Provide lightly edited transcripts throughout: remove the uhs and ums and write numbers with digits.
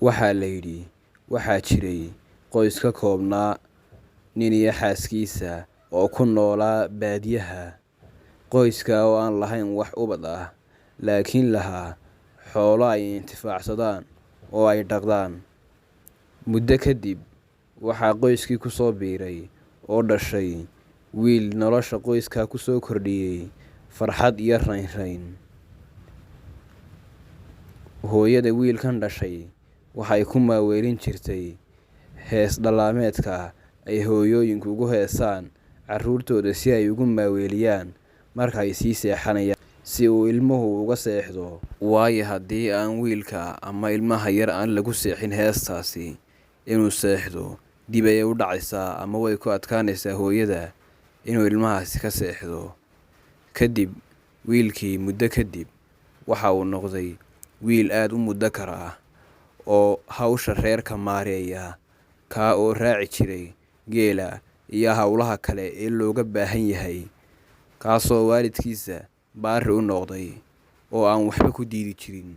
Waxaa la yidhi waxaa jiray qoys ka koobnaa nin iyo xaaskiisa oo ku noolaa baadiyaha. Qoyska oo aan lahayn wax ubad ah, laakiin lahaa xoolo ay intifaacsadaan oo ay dhaqdaan. Muddo kadib, waxaa qoyskii ku soo biiray oo dhashay wiil nolosha qoyska ku soo kordhiyey farxad iyo raynrayn. Hooyada wiilkan dhashay waxay ku maaweelin jirtay hees dhaqameedka ay hooyooyinku ugu heesaan carruurtooda si ay ugu maaweeliyaan marka ay sii seexanayaan, si uu ilmuhu uga seexdo. Waayo haddii aan wiilka ama ilmaha yar aan lagu seexin heestaasi, inuu seexdo dib ayay u dhacaysaa ama way ku adkaanaysaa hooyada inuu ilmahaasi ka seexdo. Kadib, wiilkii muddo kadib waxa uu noqday wiil aad u muddo kar ah oo hawsha reerka maareeya, kaa oo raaci jiray geela iyo hawlaha kale ee looga baahan yahay, kaasoo waalidkiisa baari u noqday oo aan waxba ku diidi jirin.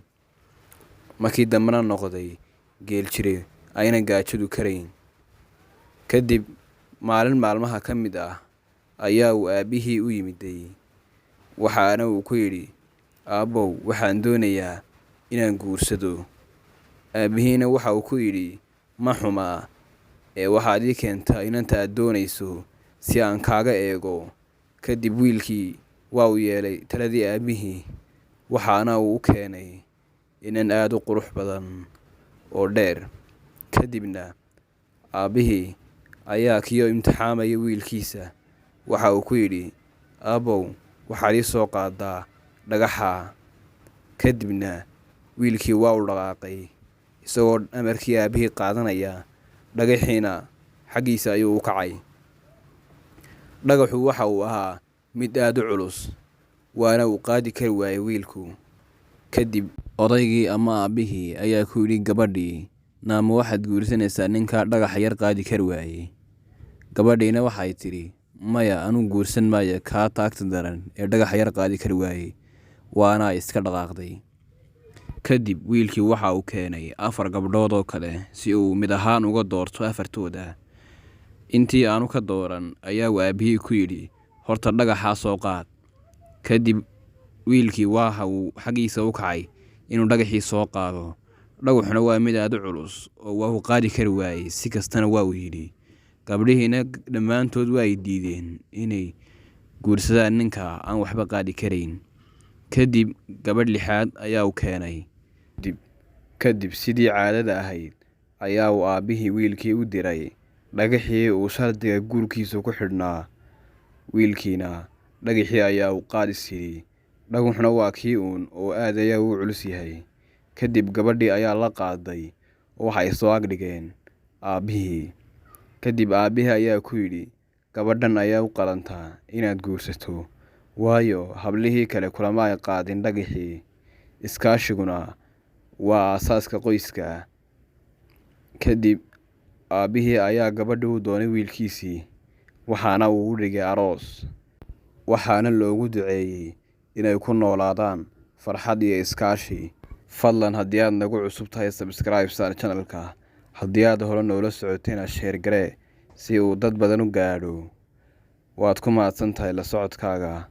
Markii dambena noqday geel jire ayna gaajadu karayn. Kadib, maalin maalmaha ka mid ah ayaa uu aabbihii u yimiday, waxaana uu ku yidhi, "Aabbow, waxaan doonayaa inaan guursado." Aabbihiina waxa uu ku yidhi, "Ma xumaa ee waxaad ii keentaa inanta aad doonayso si aan kaaga eego." Kadib wiilkii waa uu yeelay taladii aabbihii, waxaana uu u keenay inan aad u qurux badan oo dheer. Kadibna aabbihii ayaa kii imtixaamaya wiilkiisa waxa uu ku yidhi, "Aabbow, waxaad ii soo qaadaa dhagaxa." Kadibna wiilkii waa u dhaqaaqay isagoo amarkii aabbihii qaadanaya, dhagaxiina xaggiisa ayuu u kacay. Dhagaxu waxa uu ahaa mid aad u culus, waana uu qaadi kari waayay wiilku. Kadib, odaygii ama aabbihii ayaa ku yidhi gabadhii, "Naama waxaad guursanaysaa ninka dhagaxa yar qaadi kari waayey." Gabadhiina waxay tidhi, "Maya, anuu guursan maayo kaa taagta daran ee dhagaxa yar qaadi kari waayey." Waana iska dhaqaaqday. Kadib, wiilkii waxa uu keenay 4 gabdhood oo kale si uu mid ahaan uga doorto 4tooda. Intii aanu ka dooran ayaa uu aabbihii ku yidhi, "Horta dhagaxaa soo qaad." Kadib, wiilkii waxa uu xaggiisa u kacay inuu dhagaxii soo qaado. Dhagaxuna waa mid aad u culus oo waa uu qaadi kari waayey, si kastana waa uu yidhi. Gabdhihiina dhammaantood waa ay diideen inay guursadaan ninka aan waxba qaadi karayn. Kadib, gabadh 6aad ayaa uu keenay. Kadib sidii caadada ahayd ayaa uu aabbihii wiilkii u diray dhagaxii uu shardiga guurkiisa ku xidhnaa. Wiilkiina dhagaxii ayaa uu qaadis yidhi, dhagaxuna waa kii uun oo aad ayaa u culus yahay. Kadib, gabadhii ayaa la qaaday oo waxay soo agdhigeen aabbihii. Kadib, aabbihii ayaa ku yidhi, "Gabadhan ayaa u qalantaa inaad guursato, waayo hablihii kale kulama ay qaadin dhagaxii. Iskaashiguna waa aasaaska qoyska." Kadib, aabbihii ayaa gabadhii u doonay wiilkiisii, waxaana uu u dhigay aroos. Waxaana loogu duceeyey inay ku noolaadaan farxad iyo iskaashi. Fadlan haddii aad nagu cusub tahay, subscribe saar channelka. Haddii aad hore noola socotayna share garee si uu dad badan u gaadho. Waad ku mahadsan tahay la socodkaaga.